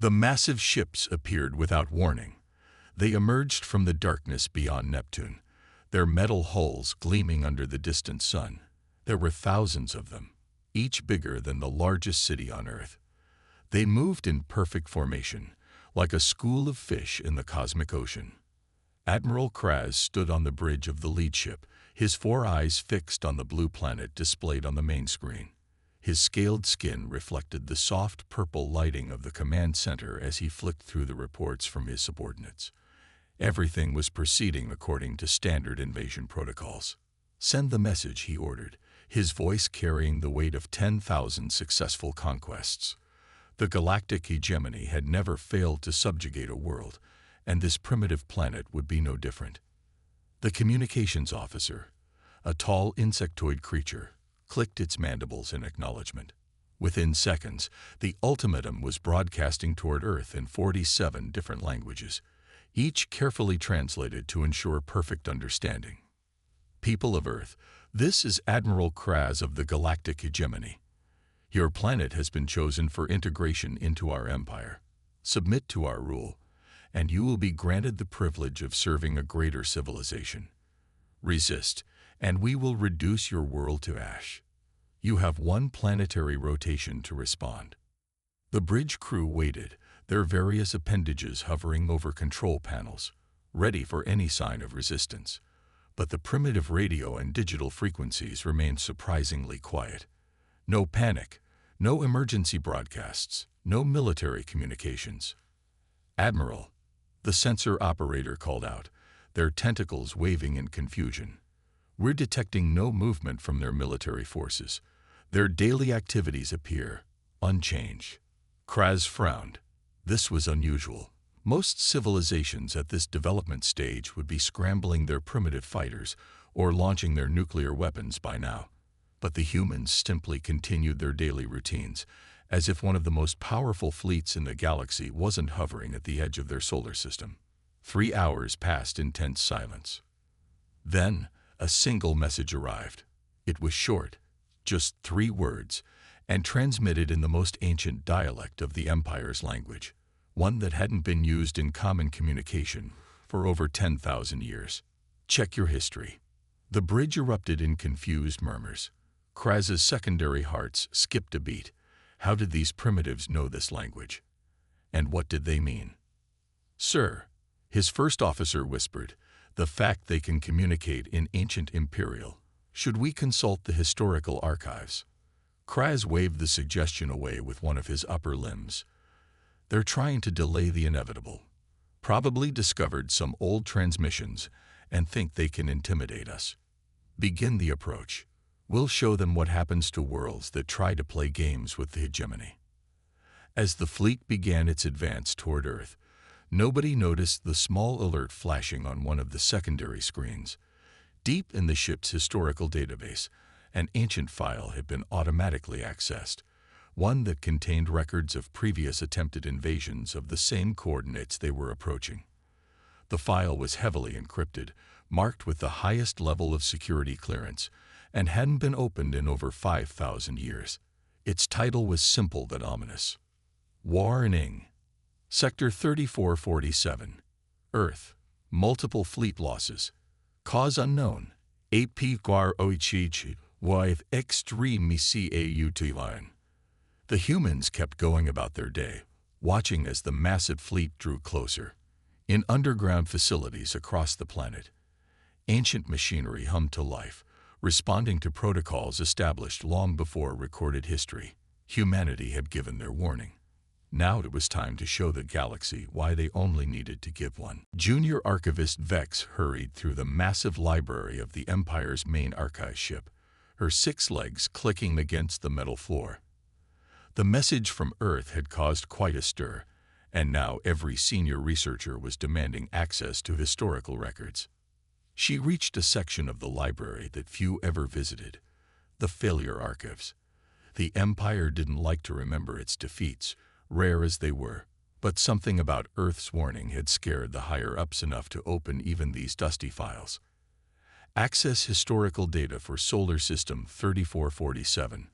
The massive ships appeared without warning. They emerged from the darkness beyond Neptune, their metal hulls gleaming under the distant sun. There were thousands of them, each bigger than the largest city on Earth. They moved in perfect formation, like a school of fish in the cosmic ocean. Admiral Kraz stood on the bridge of the lead ship, his four eyes fixed on the blue planet displayed on the main screen. His scaled skin reflected the soft purple lighting of the command center as he flicked through the reports from his subordinates. Everything was proceeding according to standard invasion protocols. "Send the message," he ordered, his voice carrying the weight of 10,000 successful conquests. The galactic hegemony had never failed to subjugate a world, and this primitive planet would be no different. The communications officer, a tall insectoid creature, clicked its mandibles in acknowledgement. Within seconds, the ultimatum was broadcasting toward Earth in 47 different languages, each carefully translated to ensure perfect understanding. "People of Earth, this is Admiral Kraz of the Galactic Hegemony. Your planet has been chosen for integration into our empire. Submit to our rule, and you will be granted the privilege of serving a greater civilization. Resist, and we will reduce your world to ash. You have one planetary rotation to respond." The bridge crew waited, their various appendages hovering over control panels, ready for any sign of resistance. But the primitive radio and digital frequencies remained surprisingly quiet. No panic, no emergency broadcasts, no military communications. "Admiral," the sensor operator called out, their tentacles waving in confusion. "We're detecting no movement from their military forces. Their daily activities appear unchanged." Kraz frowned. This was unusual. Most civilizations at this development stage would be scrambling their primitive fighters or launching their nuclear weapons by now. But the humans simply continued their daily routines, as if one of the most powerful fleets in the galaxy wasn't hovering at the edge of their solar system. 3 hours passed in tense silence. Then, a single message arrived. It was short, just 3 words, and transmitted in the most ancient dialect of the Empire's language, one that hadn't been used in common communication for over 10,000 years. "Check your history." The bridge erupted in confused murmurs. Kraz's secondary hearts skipped a beat. How did these primitives know this language? And what did they mean? "Sir," his first officer whispered, "the fact they can communicate in ancient Imperial. Should we consult the historical archives?" Kraz waved the suggestion away with one of his upper limbs. "They're trying to delay the inevitable. Probably discovered some old transmissions and think they can intimidate us. Begin the approach. We'll show them what happens to worlds that try to play games with the hegemony." As the fleet began its advance toward Earth, nobody noticed the small alert flashing on one of the secondary screens. Deep in the ship's historical database, an ancient file had been automatically accessed, one that contained records of previous attempted invasions of the same coordinates they were approaching. The file was heavily encrypted, marked with the highest level of security clearance, and hadn't been opened in over 5,000 years. Its title was simple but ominous. Warning. Sector 3447. Earth. Multiple fleet losses. Cause unknown. AP Guar Oichichi with extreme CAUTline. The humans kept going about their day, watching as the massive fleet drew closer. In underground facilities across the planet, ancient machinery hummed to life, responding to protocols established long before recorded history. Humanity had given their warning. Now it was time to show the galaxy why they only needed to give one. Junior Archivist Vex hurried through the massive library of the Empire's main archive ship, her 6 legs clicking against the metal floor. The message from Earth had caused quite a stir, and now every senior researcher was demanding access to historical records. She reached a section of the library that few ever visited, the failure archives. The Empire didn't like to remember its defeats, rare as they were, but something about Earth's warning had scared the higher-ups enough to open even these dusty files. Access historical data for Solar System 3447.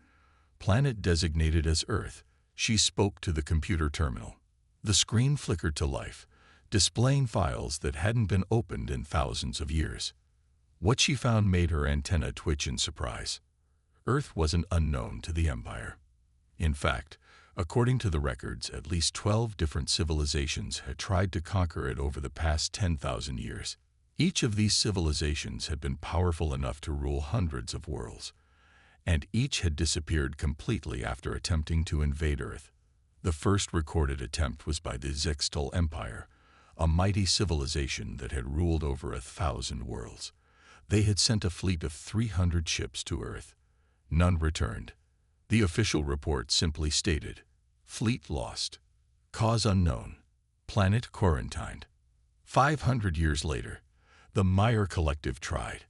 Planet designated as Earth. She spoke to the computer terminal. The screen flickered to life, displaying files that hadn't been opened in thousands of years. What she found made her antenna twitch in surprise. Earth wasn't unknown to the Empire. In fact, according to the records, at least 12 different civilizations had tried to conquer it over the past 10,000 years. Each of these civilizations had been powerful enough to rule hundreds of worlds, and each had disappeared completely after attempting to invade Earth. The first recorded attempt was by the Zextal Empire, a mighty civilization that had ruled over 1,000 worlds. They had sent a fleet of 300 ships to Earth. None returned. The official report simply stated, "Fleet lost. Cause unknown. Planet quarantined." 500 years later, the Meyer Collective tried.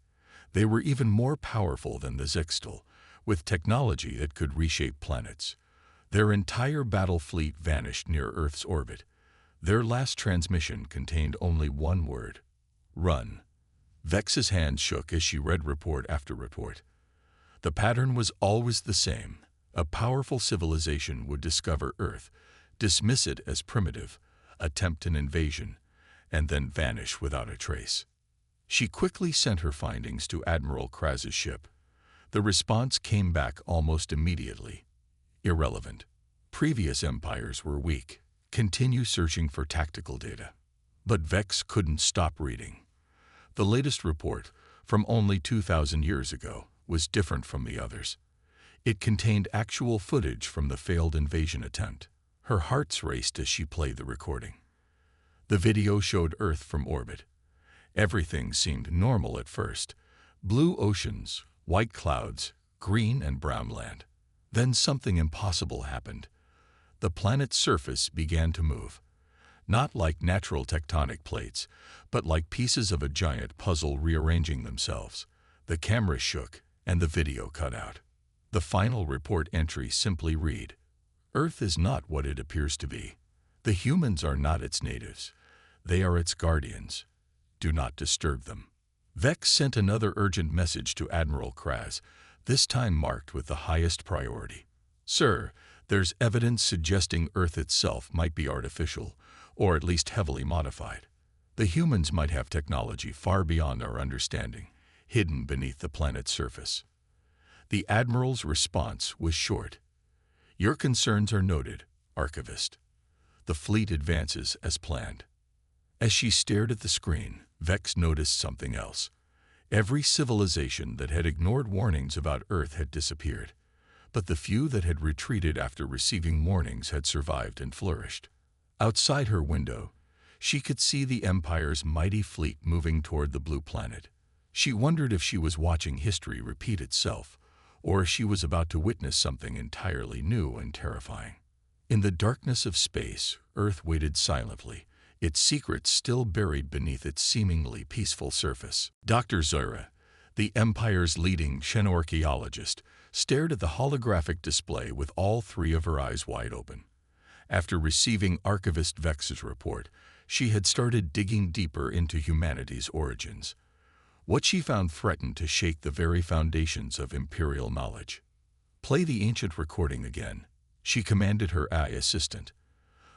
They were even more powerful than the Zextal, with technology that could reshape planets. Their entire battle fleet vanished near Earth's orbit. Their last transmission contained only one word: run. Vex's hands shook as she read report after report. The pattern was always the same. A powerful civilization would discover Earth, dismiss it as primitive, attempt an invasion, and then vanish without a trace. She quickly sent her findings to Admiral Kraz's ship. The response came back almost immediately. Irrelevant. Previous empires were weak. Continue searching for tactical data. But Vex couldn't stop reading. The latest report, from only 2,000 years ago, was different from the others. It contained actual footage from the failed invasion attempt. Her heart raced as she played the recording. The video showed Earth from orbit. Everything seemed normal at first. Blue oceans, white clouds, green and brown land. Then something impossible happened. The planet's surface began to move. Not like natural tectonic plates, but like pieces of a giant puzzle rearranging themselves. The camera shook and the video cut out. The final report entry simply read, "Earth is not what it appears to be. The humans are not its natives. They are its guardians. Do not disturb them." Vex sent another urgent message to Admiral Kraz, this time marked with the highest priority. "Sir, there's evidence suggesting Earth itself might be artificial, or at least heavily modified. The humans might have technology far beyond our understanding, hidden beneath the planet's surface." The Admiral's response was short. "Your concerns are noted, Archivist. The fleet advances as planned." As she stared at the screen, Vex noticed something else. Every civilization that had ignored warnings about Earth had disappeared, but the few that had retreated after receiving warnings had survived and flourished. Outside her window, she could see the Empire's mighty fleet moving toward the blue planet. She wondered if she was watching history repeat itself, or if she was about to witness something entirely new and terrifying. In the darkness of space, Earth waited silently, its secrets still buried beneath its seemingly peaceful surface. Dr. Zura, the Empire's leading xenorchaeologist, stared at the holographic display with all three of her eyes wide open. After receiving Archivist Vex's report, she had started digging deeper into humanity's origins. What she found threatened to shake the very foundations of imperial knowledge. "Play the ancient recording again," she commanded her AI assistant.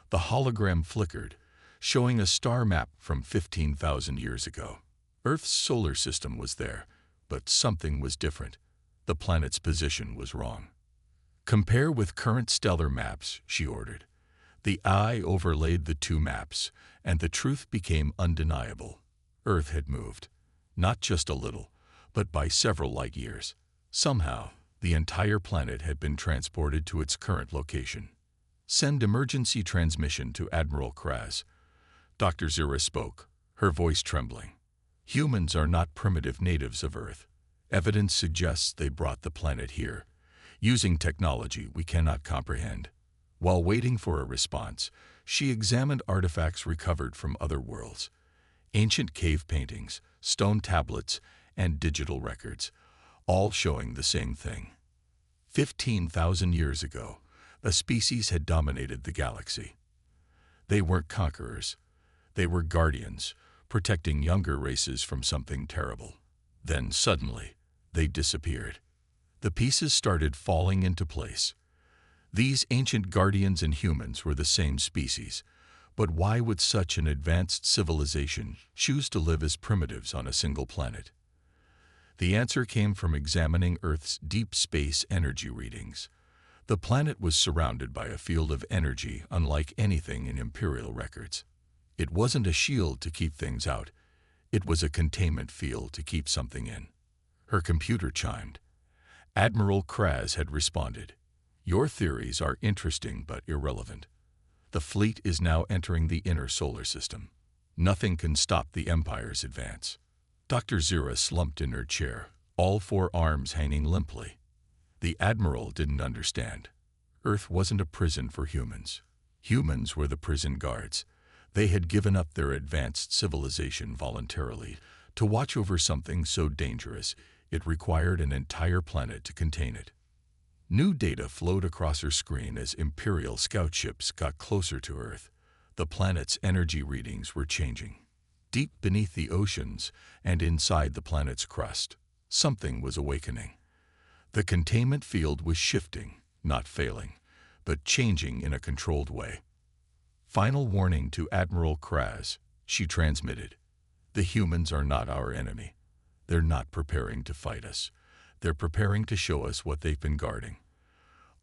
The hologram flickered, showing a star map from 15,000 years ago. Earth's solar system was there, but something was different. The planet's position was wrong. "Compare with current stellar maps," she ordered. The eye overlaid the two maps, and the truth became undeniable. Earth had moved. Not just a little, but by several light years. Somehow, the entire planet had been transported to its current location. "Send emergency transmission to Admiral Kraz." Dr. Zura spoke, her voice trembling. "Humans are not primitive natives of Earth. Evidence suggests they brought the planet here, using technology we cannot comprehend." While waiting for a response, she examined artifacts recovered from other worlds. Ancient cave paintings, stone tablets, and digital records, all showing the same thing. 15,000 years ago, a species had dominated the galaxy. They weren't conquerors. They were guardians, protecting younger races from something terrible. Then suddenly, they disappeared. The pieces started falling into place. These ancient guardians and humans were the same species, But why would such an advanced civilization choose to live as primitives on a single planet? The answer came from examining Earth's deep space energy readings. The planet was surrounded by a field of energy unlike anything in Imperial records. It wasn't a shield to keep things out. It was a containment field to keep something in. Her computer chimed. Admiral Kraz had responded. Your theories are interesting but irrelevant. The fleet is now entering the inner solar system. Nothing can stop the Empire's advance. Dr. Zira slumped in her chair, all four arms hanging limply. The Admiral didn't understand. Earth wasn't a prison for humans. Humans were the prison guards. They had given up their advanced civilization voluntarily to watch over something so dangerous it required an entire planet to contain it. New data flowed across her screen as Imperial scout ships got closer to Earth. The planet's energy readings were changing. Deep beneath the oceans and inside the planet's crust, something was awakening. The containment field was shifting, not failing, but changing in a controlled way. Final warning to Admiral Kraz, she transmitted. The humans are not our enemy. They're not preparing to fight us. They're preparing to show us what they've been guarding.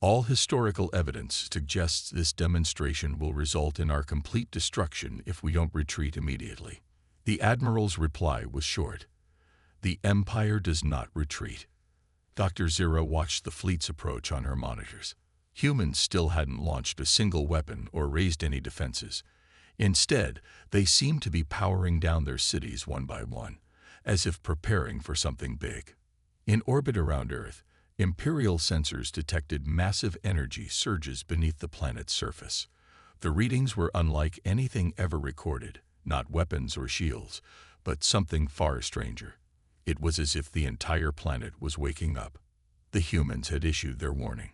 All historical evidence suggests this demonstration will result in our complete destruction if we don't retreat immediately. The Admiral's reply was short. The Empire does not retreat. Dr. Zira watched the fleet's approach on her monitors. Humans still hadn't launched a single weapon or raised any defenses. Instead, they seemed to be powering down their cities one by one, as if preparing for something big. In orbit around Earth, Imperial sensors detected massive energy surges beneath the planet's surface. The readings were unlike anything ever recorded, not weapons or shields, but something far stranger. It was as if the entire planet was waking up. The humans had issued their warning.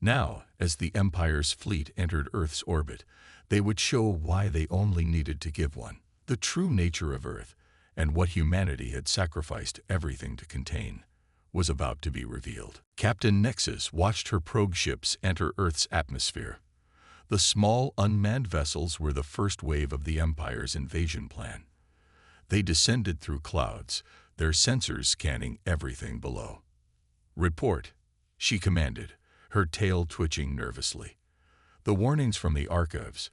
Now, as the Empire's fleet entered Earth's orbit, they would show why they only needed to give one. The true nature of Earth, and what humanity had sacrificed everything to contain, was about to be revealed. Captain Nexus watched her probe ships enter Earth's atmosphere. The small, unmanned vessels were the first wave of the Empire's invasion plan. They descended through clouds, their sensors scanning everything below. Report, she commanded, her tail twitching nervously. The warnings from the archives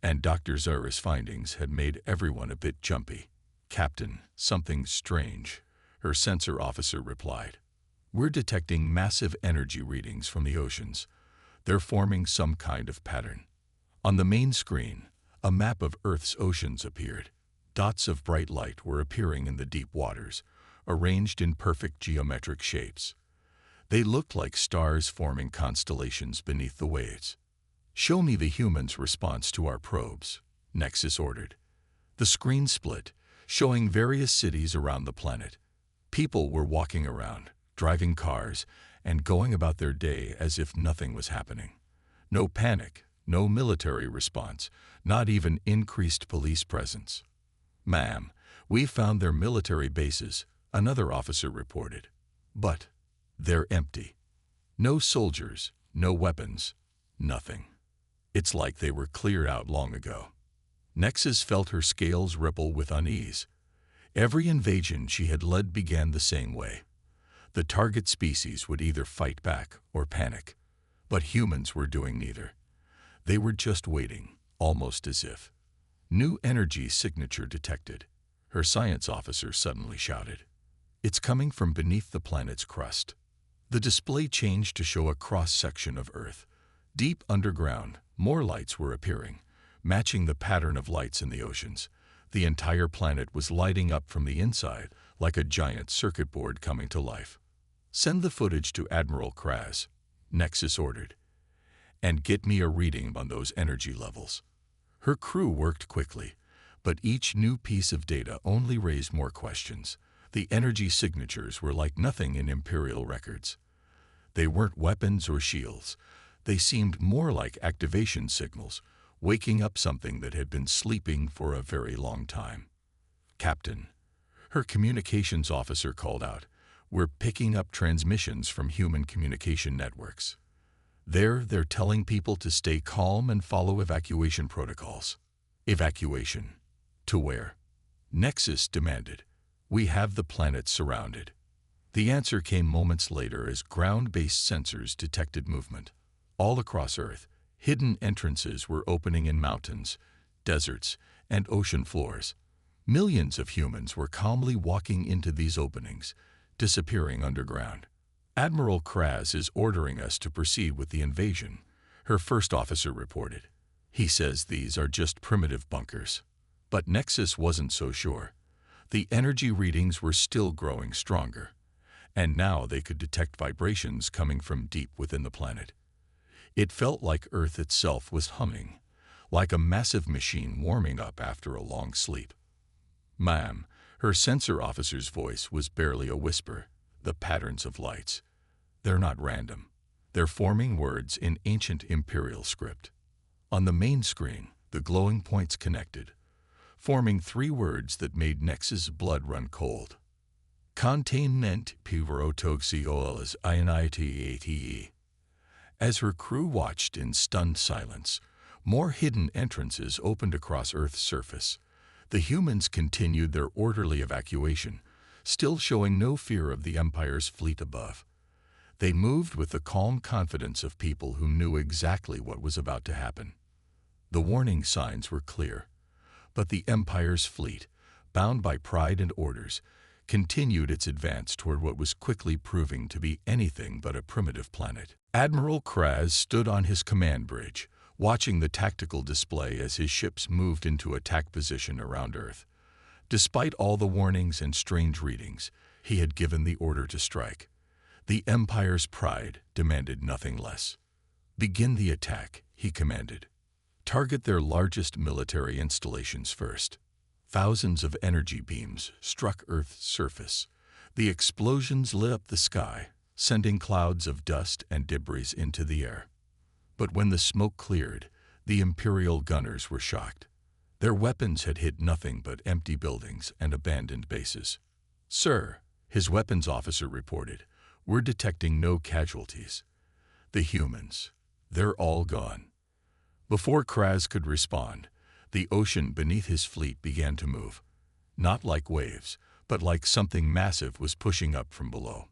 and Dr. Zira's findings had made everyone a bit jumpy. Captain, something strange, her sensor officer replied. We're detecting massive energy readings from the oceans. They're forming some kind of pattern. On the main screen, a map of Earth's oceans appeared. Dots of bright light were appearing in the deep waters, arranged in perfect geometric shapes. They looked like stars forming constellations beneath the waves. Show me the humans' response to our probes, Nexus ordered. The screen split, showing various cities around the planet. People were walking around, driving cars, and going about their day as if nothing was happening. No panic, no military response, not even increased police presence. Ma'am, we found their military bases, another officer reported. But they're empty. No soldiers, no weapons, nothing. It's like they were cleared out long ago. Nexus felt her scales ripple with unease. Every invasion she had led began the same way. The target species would either fight back or panic. But humans were doing neither. They were just waiting, almost as if. New energy signature detected, her science officer suddenly shouted. It's coming from beneath the planet's crust. The display changed to show a cross-section of Earth. Deep underground, more lights were appearing, matching the pattern of lights in the oceans. The entire planet was lighting up from the inside, like a giant circuit board coming to life. Send the footage to Admiral Kraz, Nexus ordered, and get me a reading on those energy levels. Her crew worked quickly, but each new piece of data only raised more questions. The energy signatures were like nothing in Imperial records. They weren't weapons or shields. They seemed more like activation signals, waking up something that had been sleeping for a very long time. Captain, her communications officer called out, we're picking up transmissions from human communication networks. There, they're telling people to stay calm and follow evacuation protocols. Evacuation. To where? Nexus demanded. We have the planet surrounded. The answer came moments later as ground-based sensors detected movement. All across Earth, hidden entrances were opening in mountains, deserts, and ocean floors. Millions of humans were calmly walking into these openings, disappearing underground. Admiral Kraz is ordering us to proceed with the invasion, her first officer reported. He says these are just primitive bunkers. But Nexus wasn't so sure. The energy readings were still growing stronger, and now they could detect vibrations coming from deep within the planet. It felt like Earth itself was humming, like a massive machine warming up after a long sleep. Ma'am, her sensor officer's voice was barely a whisper. The patterns of lights. They're not random. They're forming words in ancient imperial script. On the main screen, the glowing points connected, forming 3 words that made Nexus' blood run cold. Containment pivotoxiolas initiate. As her crew watched in stunned silence, more hidden entrances opened across Earth's surface. The humans continued their orderly evacuation, still showing no fear of the Empire's fleet above. They moved with the calm confidence of people who knew exactly what was about to happen. The warning signs were clear, but the Empire's fleet, bound by pride and orders, continued its advance toward what was quickly proving to be anything but a primitive planet. Admiral Kraz stood on his command bridge, watching the tactical display as his ships moved into attack position around Earth. Despite all the warnings and strange readings, he had given the order to strike. The Empire's pride demanded nothing less. Begin the attack, he commanded. Target their largest military installations first. Thousands of energy beams struck Earth's surface. The explosions lit up the sky, sending clouds of dust and debris into the air. But when the smoke cleared, the Imperial gunners were shocked. Their weapons had hit nothing but empty buildings and abandoned bases. Sir, his weapons officer reported, we're detecting no casualties. The humans, they're all gone. Before Kraz could respond, the ocean beneath his fleet began to move. Not like waves, but like something massive was pushing up from below.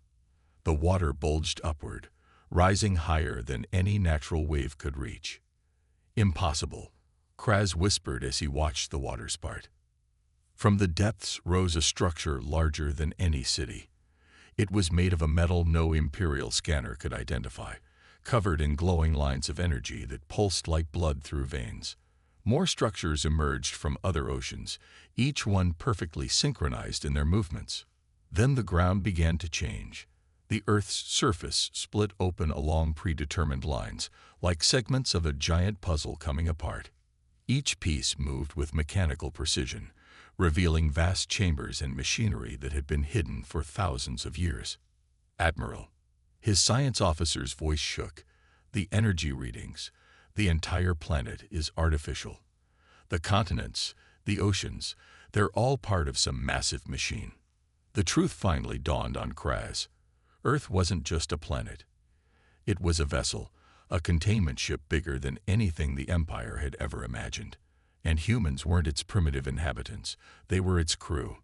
The water bulged upward, rising higher than any natural wave could reach. Impossible, Kraz whispered as he watched the waters part. From the depths rose a structure larger than any city. It was made of a metal no Imperial scanner could identify, covered in glowing lines of energy that pulsed like blood through veins. More structures emerged from other oceans, each one perfectly synchronized in their movements. Then the ground began to change. The Earth's surface split open along predetermined lines, like segments of a giant puzzle coming apart. Each piece moved with mechanical precision, revealing vast chambers and machinery that had been hidden for thousands of years. Admiral. His science officer's voice shook. The energy readings. The entire planet is artificial. The continents, the oceans, they're all part of some massive machine. The truth finally dawned on Kraz. Earth wasn't just a planet. It was a vessel, a containment ship bigger than anything the Empire had ever imagined. And humans weren't its primitive inhabitants, they were its crew.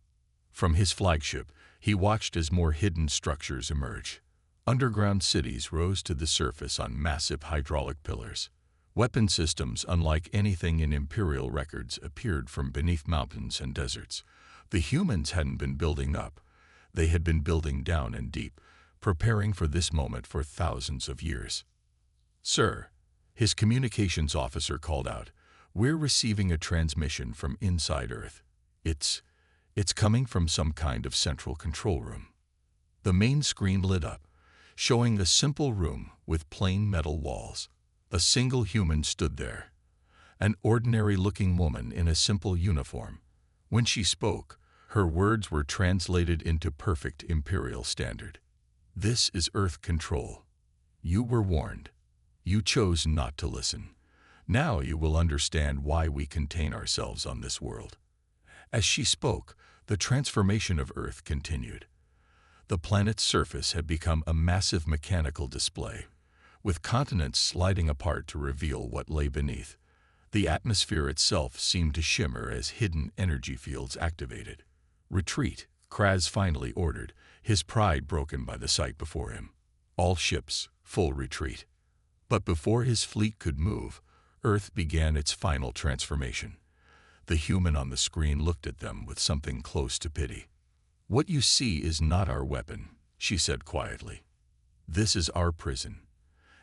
From his flagship, he watched as more hidden structures emerge. Underground cities rose to the surface on massive hydraulic pillars. Weapon systems unlike anything in Imperial records appeared from beneath mountains and deserts. The humans hadn't been building up. They had been building down and deep, preparing for this moment for thousands of years. Sir, his communications officer called out, we're receiving a transmission from inside Earth. It's coming from some kind of central control room. The main screen lit up, showing a simple room with plain metal walls. A single human stood there, an ordinary-looking woman in a simple uniform. When she spoke, her words were translated into perfect Imperial standard. This is Earth control. You were warned. You chose not to listen. Now you will understand why we contain ourselves on this world. As she spoke, the transformation of Earth continued. The planet's surface had become a massive mechanical display. with continents sliding apart to reveal what lay beneath. The atmosphere itself seemed to shimmer as hidden energy fields activated. "Retreat," Kraz finally ordered, his pride broken by the sight before him. All ships, full retreat. But before his fleet could move, Earth began its final transformation. The human on the screen looked at them with something close to pity. "What you see is not our weapon," she said quietly. "This is our prison.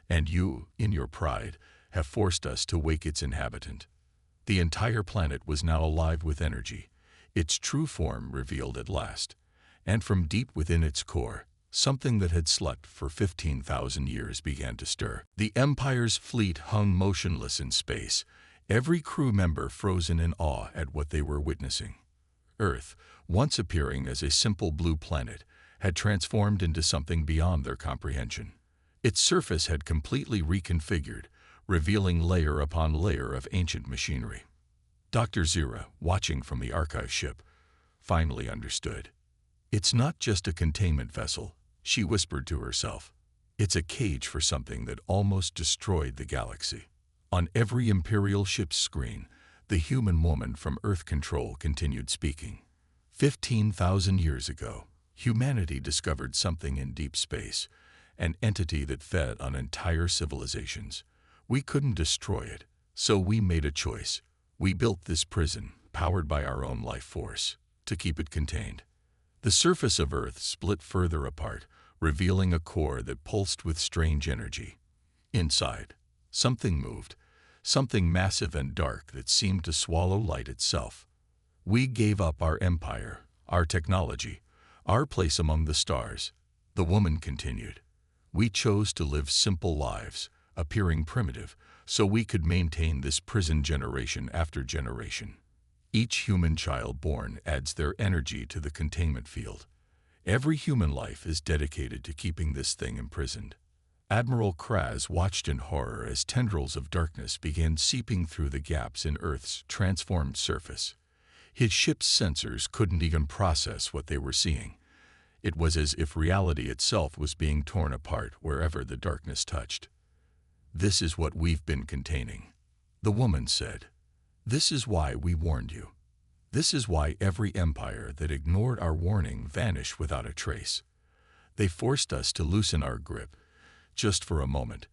And you, in your pride, have forced us to wake its inhabitant." The entire planet was now alive with energy, its true form revealed at last. And from deep within its core, something that had slept for 15,000 years began to stir. The Empire's fleet hung motionless in space, every crew member frozen in awe at what they were witnessing. Earth, once appearing as a simple blue planet, had transformed into something beyond their comprehension. Its surface had completely reconfigured, revealing layer upon layer of ancient machinery. Dr. Zira, watching from the archive ship, finally understood. "It's not just a containment vessel," she whispered to herself. "It's a cage for something that almost destroyed the galaxy." On every Imperial ship's screen, the human woman from Earth Control continued speaking. 15,000 years ago, humanity discovered something in deep space, an entity that fed on entire civilizations. We couldn't destroy it, so we made a choice. We built this prison, powered by our own life force, to keep it contained. The surface of Earth split further apart, revealing a core that pulsed with strange energy. Inside, something moved, something massive and dark that seemed to swallow light itself. "We gave up our empire, our technology, our place among the stars," the woman continued. "We chose to live simple lives, appearing primitive, so we could maintain this prison generation after generation. Each human child born adds their energy to the containment field. Every human life is dedicated to keeping this thing imprisoned." Admiral Kraz watched in horror as tendrils of darkness began seeping through the gaps in Earth's transformed surface. His ship's sensors couldn't even process what they were seeing. It was as if reality itself was being torn apart wherever the darkness touched. "This is what we've been containing," the woman said. "This is why we warned you. This is why every empire that ignored our warning vanished without a trace. They forced us to loosen our grip, just for a moment,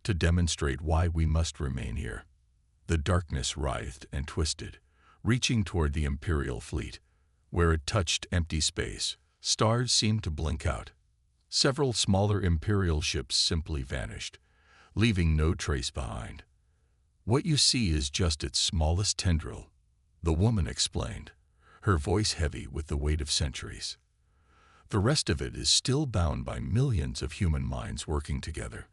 to demonstrate why we must remain here." The darkness writhed and twisted, reaching toward the Imperial fleet. Where it touched empty space, stars seemed to blink out. Several smaller Imperial ships simply vanished, leaving no trace behind. "What you see is just its smallest tendril," the woman explained, her voice heavy with the weight of centuries. "The rest of it is still bound by millions of human minds working together.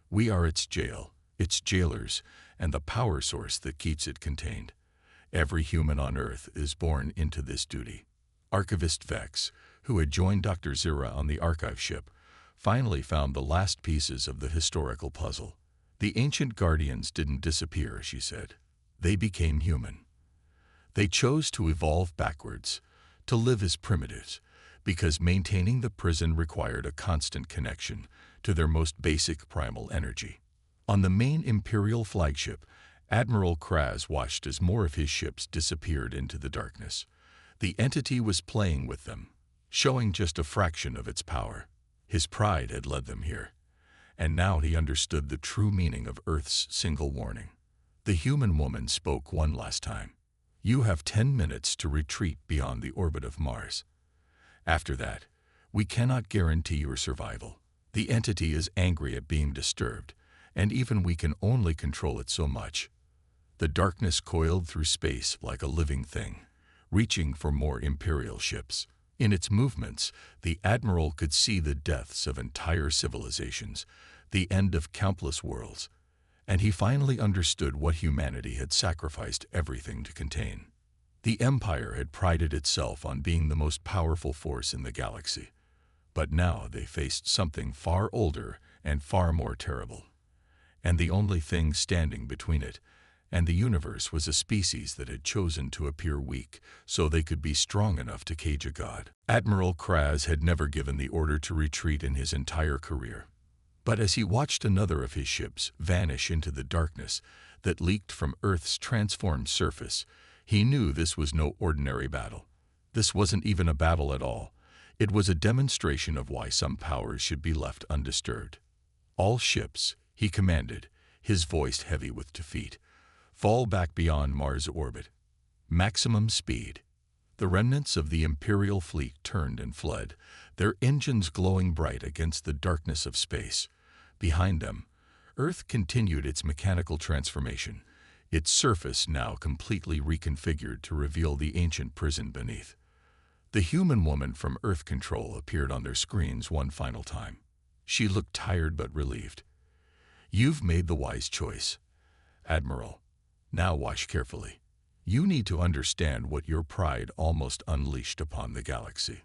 We are its jail, its jailers, and the power source that keeps it contained. Every human on Earth is born into this duty." Archivist Vex, who had joined Dr. Zira on the archive ship, finally found the last pieces of the historical puzzle. "The ancient guardians didn't disappear," she said. "They became human. They chose to evolve backwards, to live as primitives, because maintaining the prison required a constant connection to their most basic primal energy." On the main Imperial flagship, Admiral Kraz watched as more of his ships disappeared into the darkness. The entity was playing with them, showing just a fraction of its power. His pride had led them here, and now he understood the true meaning of Earth's single warning. The human woman spoke one last time. "You have 10 minutes to retreat beyond the orbit of Mars. After that, we cannot guarantee your survival. The entity is angry at being disturbed, and even we can only control it so much." The darkness coiled through space like a living thing, reaching for more Imperial ships. In its movements, the Admiral could see the deaths of entire civilizations, the end of countless worlds, and he finally understood what humanity had sacrificed everything to contain. The Empire had prided itself on being the most powerful force in the galaxy, but now they faced something far older and far more terrible. And the only thing standing between it and the universe was a species that had chosen to appear weak so they could be strong enough to cage a god. Admiral Kraz had never given the order to retreat in his entire career. But as he watched another of his ships vanish into the darkness that leaked from Earth's transformed surface, he knew this was no ordinary battle. This wasn't even a battle at all. It was a demonstration of why some powers should be left undisturbed. All ships, he commanded, his voice heavy with defeat, fall back beyond Mars' orbit. Maximum speed. The remnants of the Imperial fleet turned and fled, their engines glowing bright against the darkness of space. Behind them, Earth continued its mechanical transformation, its surface now completely reconfigured to reveal the ancient prison beneath. The human woman from Earth Control appeared on their screens one final time. She looked tired but relieved. "You've made the wise choice, Admiral. Now watch carefully. You need to understand what your pride almost unleashed upon the galaxy."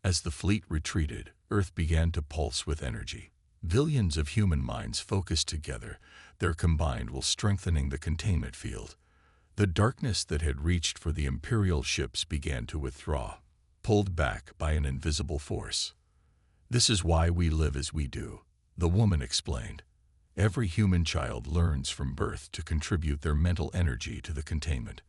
As the fleet retreated, Earth began to pulse with energy. Billions of human minds focused together, their combined will strengthening the containment field. The darkness that had reached for the Imperial ships began to withdraw, pulled back by an invisible force. "This is why we live as we do," the woman explained. "Every human child learns from birth to contribute their mental energy to the containment.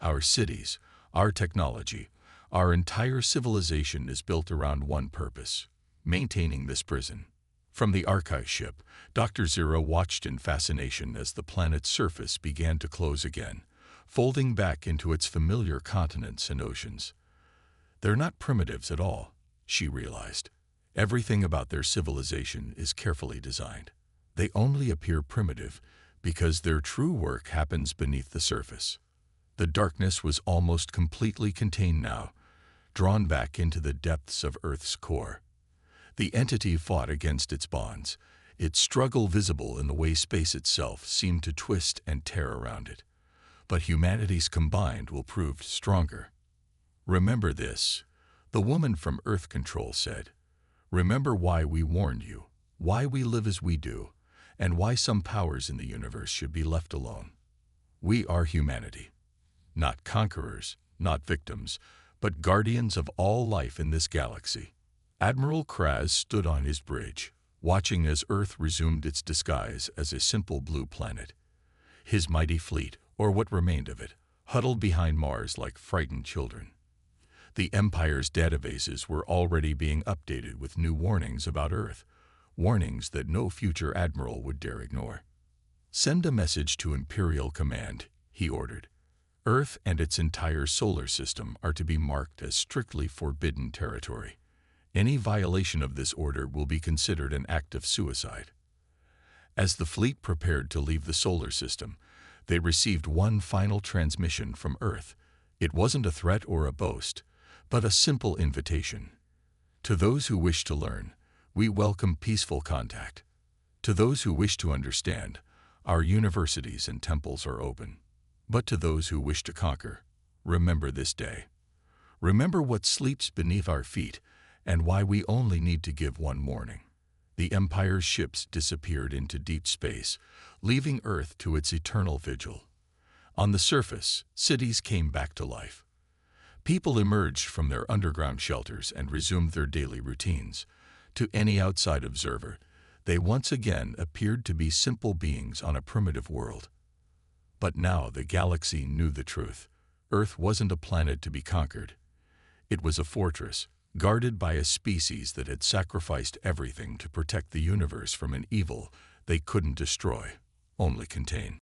Our cities, our technology, our entire civilization is built around one purpose: maintaining this prison." From the archive ship, Dr. Zero watched in fascination as the planet's surface began to close again, folding back into its familiar continents and oceans. "They're not primitives at all," she realized. "Everything about their civilization is carefully designed. They only appear primitive because their true work happens beneath the surface." The darkness was almost completely contained now, drawn back into the depths of Earth's core. The entity fought against its bonds, its struggle visible in the way space itself seemed to twist and tear around it. But humanity's combined will prove stronger. "Remember this," the woman from Earth Control said. "Remember why we warned you, why we live as we do, and why some powers in the universe should be left alone. We are humanity. Not conquerors, not victims, but guardians of all life in this galaxy." Admiral Kraz stood on his bridge, watching as Earth resumed its disguise as a simple blue planet. His mighty fleet, or what remained of it, huddled behind Mars like frightened children. The Empire's databases were already being updated with new warnings about Earth, warnings that no future admiral would dare ignore. "Send a message to Imperial Command," he ordered. "Earth and its entire solar system are to be marked as strictly forbidden territory. Any violation of this order will be considered an act of suicide." As the fleet prepared to leave the solar system, they received one final transmission from Earth. It wasn't a threat or a boast, but a simple invitation. "To those who wish to learn, we welcome peaceful contact. To those who wish to understand, our universities and temples are open. But to those who wish to conquer, remember this day. Remember what sleeps beneath our feet and why we only need to give one warning." The Empire's ships disappeared into deep space, leaving Earth to its eternal vigil. On the surface, cities came back to life. People emerged from their underground shelters and resumed their daily routines. To any outside observer, they once again appeared to be simple beings on a primitive world. But now the galaxy knew the truth. Earth wasn't a planet to be conquered. It was a fortress, guarded by a species that had sacrificed everything to protect the universe from an evil they couldn't destroy, only contain.